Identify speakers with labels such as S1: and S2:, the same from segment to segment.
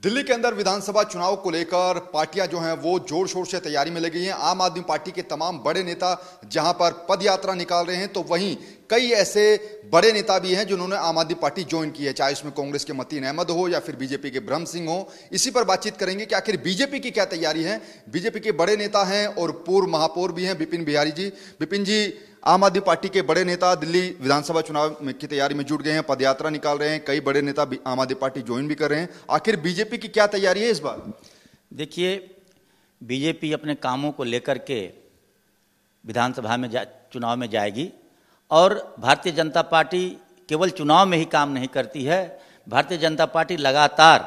S1: दिल्ली के अंदर विधानसभा चुनाव को लेकर पार्टियां जो हैं वो जोर शोर से तैयारी में लगी हैं। आम आदमी पार्टी के तमाम बड़े नेता जहां पर पद यात्रा निकाल रहे हैं, तो वहीं कई ऐसे बड़े नेता भी हैं जिन्होंने आम आदमी पार्टी ज्वाइन की है, चाहे उसमें कांग्रेस के मतीन अहमद हो या फिर बीजेपी के ब्रह्म सिंह हो। इसी पर बातचीत करेंगे कि आखिर बीजेपी की क्या तैयारी है। बीजेपी के बड़े नेता हैं और पूर्व महापौर भी हैं विपिन बिहारी जी। विपिन जी, आम आदमी पार्टी के बड़े नेता दिल्ली विधानसभा चुनाव की तैयारी में जुट गए हैं, पदयात्रा निकाल रहे हैं, कई बड़े नेता आम आदमी पार्टी ज्वाइन भी कर रहे हैं। आखिर बीजेपी की क्या तैयारी है इस बार?
S2: देखिए, बीजेपी अपने कामों को लेकर के विधानसभा में चुनाव में जाएगी और भारतीय जनता पार्टी केवल चुनाव में ही काम नहीं करती है। भारतीय जनता पार्टी लगातार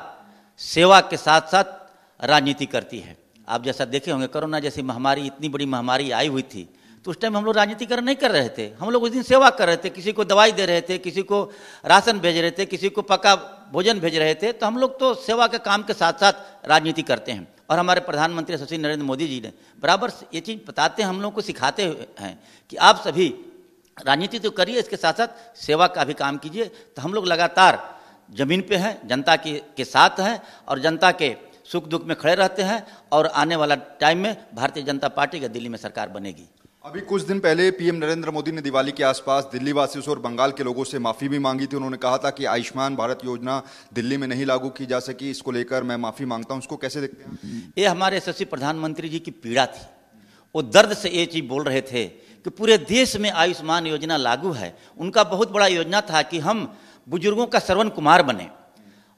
S2: सेवा के साथ साथ राजनीति करती है। आप जैसा देखे होंगे, कोरोना जैसी महामारी, इतनी बड़ी महामारी आई हुई थी, तो उस टाइम हम लोग राजनीतिकरण नहीं कर रहे थे। हम लोग उस दिन सेवा कर रहे थे, किसी को दवाई दे रहे थे, किसी को राशन भेज रहे थे, किसी को पका भोजन भेज रहे थे। तो हम लोग तो सेवा के काम के साथ साथ राजनीति करते हैं। और हमारे प्रधानमंत्री श्री नरेंद्र मोदी जी ने बराबर ये चीज़ बताते हैं, हम लोग को सिखाते हैं कि आप सभी राजनीति तो करिए, इसके साथ साथ सेवा का भी काम कीजिए। तो हम लोग लगातार जमीन पे हैं, जनता के साथ हैं और जनता के सुख दुख में खड़े रहते हैं। और आने वाला टाइम में भारतीय जनता पार्टी की दिल्ली में सरकार बनेगी।
S1: अभी कुछ दिन पहले पीएम नरेंद्र मोदी ने दिवाली के आसपास दिल्ली वासियों से और बंगाल के लोगों से माफी भी मांगी थी। उन्होंने कहा था कि आयुष्मान भारत योजना दिल्ली में नहीं लागू की जा सकी, इसको लेकर मैं माफी मांगता हूं। उसको कैसे देखते हैं?
S2: ये हमारे यशस्वी प्रधानमंत्री जी की पीड़ा थी। वो दर्द से ये चीज बोल रहे थे कि पूरे देश में आयुष्मान योजना लागू है। उनका बहुत बड़ा योजना था कि हम बुजुर्गों का श्रवण कुमार बने।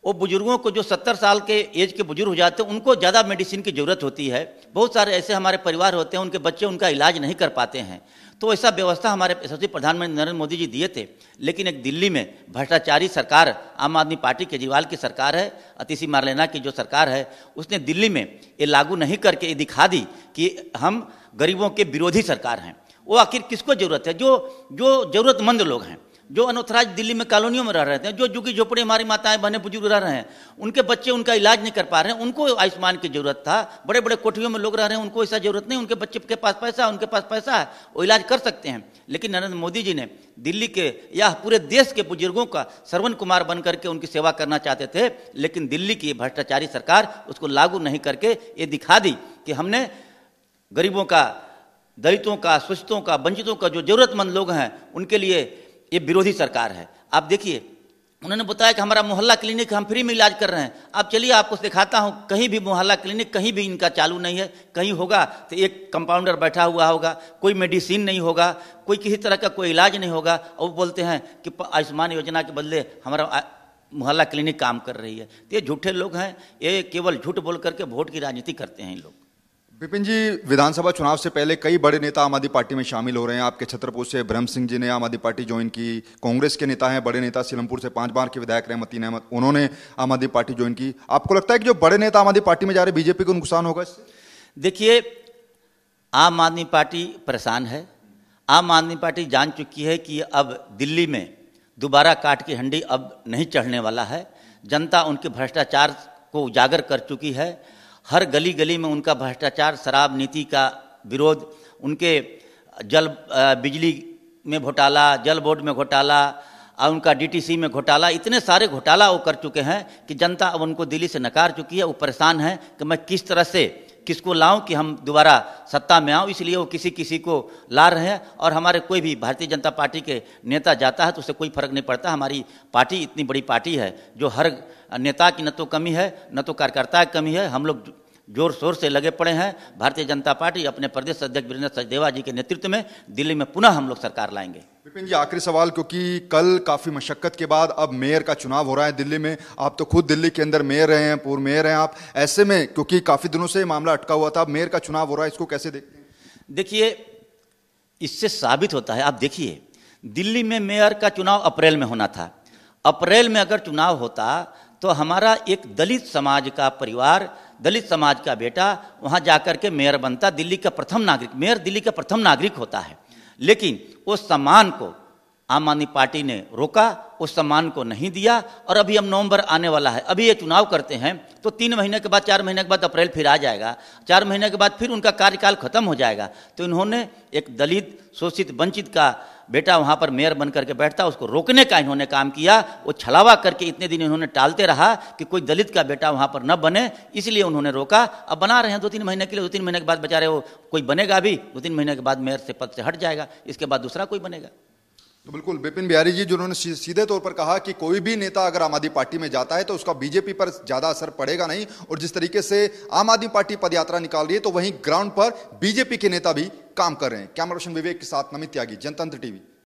S2: वो बुजुर्गों को जो 70 साल के एज के बुजुर्ग हो जाते हैं, उनको ज़्यादा मेडिसिन की ज़रूरत होती है। बहुत सारे ऐसे हमारे परिवार होते हैं, उनके बच्चे उनका इलाज नहीं कर पाते हैं। तो ऐसा व्यवस्था हमारे यशस्वी प्रधानमंत्री नरेंद्र मोदी जी दिए थे। लेकिन एक दिल्ली में भ्रष्टाचारी सरकार, आम आदमी पार्टी केजरीवाल की सरकार है, अतिशी मार्लेना की जो सरकार है, उसने दिल्ली में ये लागू नहीं करके ये दिखा दी कि हम गरीबों के विरोधी सरकार हैं। वो आखिर किसको जरूरत है? जो जरूरतमंद लोग हैं, जो अनऑथराइज दिल्ली में कॉलोनियों में रह रहे हैं, जो झुग्गी झोपड़ी हमारी माताएं बहनें बुजुर्ग रह रहे हैं, उनके बच्चे उनका इलाज नहीं कर पा रहे हैं, उनको आयुष्मान की जरूरत था। बड़े बड़े कोठरियों में लोग रह रहे हैं, उनको ऐसा जरूरत नहीं। उनके बच्चे के पास पैसा है, उनके पास पैसा है, वो इलाज कर सकते हैं। लेकिन नरेंद्र मोदी जी ने दिल्ली के या पूरे देश के बुजुर्गों का श्रवण कुमार बन करके उनकी सेवा करना चाहते थे। लेकिन दिल्ली की भ्रष्टाचारी सरकार उसको लागू नहीं करके ये दिखा दी कि हमने गरीबों का, दलितों का, शोषितों का, वंचितों का, जो जरूरतमंद लोग हैं, उनके लिए ये विरोधी सरकार है। आप देखिए, उन्होंने बताया कि हमारा मोहल्ला क्लिनिक हम फ्री में इलाज कर रहे हैं। आप चलिए, आपको दिखाता हूं, कहीं भी मोहल्ला क्लिनिक कहीं भी इनका चालू नहीं है। कहीं होगा तो एक कंपाउंडर बैठा हुआ होगा, कोई मेडिसिन नहीं होगा, कोई किसी तरह का कोई इलाज नहीं होगा। और वो बोलते हैं कि आयुष्मान योजना के बदले हमारा मोहल्ला क्लिनिक काम कर रही है। तो ये झूठे लोग हैं, ये केवल झूठ बोल करके वोट की राजनीति करते हैं लोग।
S1: विपिन जी, विधानसभा चुनाव से पहले कई बड़े नेता आम आदमी पार्टी में शामिल हो रहे हैं। आपके छतरपुर से ब्रह्म सिंह जी ने आम आदमी पार्टी ज्वाइन की, कांग्रेस के नेता हैं, बड़े नेता सीलमपुर से 5 बार के विधायक रहे मतीन अहमद, उन्होंने आम आदमी पार्टी ज्वाइन की। आपको लगता है कि जो बड़े नेता आम आदमी पार्टी में जा रहे हैं, बीजेपी को नुकसान होगा इससे?
S2: देखिए, आम आदमी पार्टी परेशान है। आम आदमी पार्टी जान चुकी है कि अब दिल्ली में दोबारा काट की हंडी अब नहीं चढ़ने वाला है। जनता उनके भ्रष्टाचार को उजागर कर चुकी है। हर गली गली में उनका भ्रष्टाचार, शराब नीति का विरोध, उनके बिजली में घोटाला, जल बोर्ड में घोटाला और उनका डीटीसी में घोटाला, इतने सारे घोटाला वो कर चुके हैं कि जनता अब उनको दिल्ली से नकार चुकी है। वो परेशान है कि मैं किस तरह से किसको लाऊं कि हम दोबारा सत्ता में आऊं। इसलिए वो किसी को ला रहे हैं। और हमारे कोई भी भारतीय जनता पार्टी के नेता जाता है तो उससे कोई फर्क नहीं पड़ता। हमारी पार्टी इतनी बड़ी पार्टी है जो हर नेता की न तो कमी है न तो कार्यकर्ता की कमी है। हम लोग जोर शोर से लगे पड़े हैं। भारतीय जनता पार्टी अपने प्रदेश अध्यक्ष वीरेंद्र सचदेवा जी के नेतृत्व में दिल्ली में पुनः हम लोग सरकार लाएंगे।
S1: विपिन जी, आखिरी सवाल, क्योंकि कल काफी मशक्कत के बाद अब मेयर का चुनाव हो रहा है दिल्ली में। आप तो खुद दिल्ली के अंदर मेयर रहे हैं, पूर्व मेयर हैं आप। ऐसे में क्योंकि काफी दिनों से मामला अटका हुआ था, अब मेयर का चुनाव हो रहा है, इसको कैसे देखते हैं?
S2: देखिए, इससे साबित होता है, आप देखिए, दिल्ली में मेयर का चुनाव अप्रैल में होना था। अप्रैल में अगर चुनाव होता तो हमारा एक दलित समाज का परिवार, दलित समाज का बेटा वहां जाकर के मेयर बनता। दिल्ली का प्रथम नागरिक, मेयर दिल्ली का प्रथम नागरिक होता है। लेकिन उस सम्मान को आम आदमी पार्टी ने रोका, उस सम्मान को नहीं दिया। और अभी हम नवंबर आने वाला है, अभी ये चुनाव करते हैं तो 3 महीने के बाद 4 महीने के बाद अप्रैल फिर आ जाएगा, 4 महीने के बाद फिर उनका कार्यकाल खत्म हो जाएगा। तो इन्होंने एक दलित शोषित वंचित का बेटा वहां पर मेयर बन करके बैठता, उसको रोकने का इन्होंने काम किया। वो छलावा करके इतने दिन इन्होंने टालते रहा कि कोई दलित का बेटा वहां पर न बने, इसलिए उन्होंने रोका। अब बना रहे हैं 2-3 महीने के लिए, 2-3 महीने के बाद बेचारे वो कोई बनेगा भी, 2-3 महीने के बाद मेयर से पद से हट जाएगा, इसके बाद दूसरा कोई बनेगा।
S1: तो बिल्कुल विपिन बिहारी जी जिन्होंने सीधे तौर पर कहा कि कोई भी नेता अगर आम आदमी पार्टी में जाता है तो उसका बीजेपी पर ज्यादा असर पड़ेगा नहीं, और जिस तरीके से आम आदमी पार्टी पदयात्रा निकाल रही है तो वहीं ग्राउंड पर बीजेपी के नेता भी काम कर रहे हैं। कैमरा पर्सन विवेक के साथ नमित त्यागी, जनतंत्र टीवी।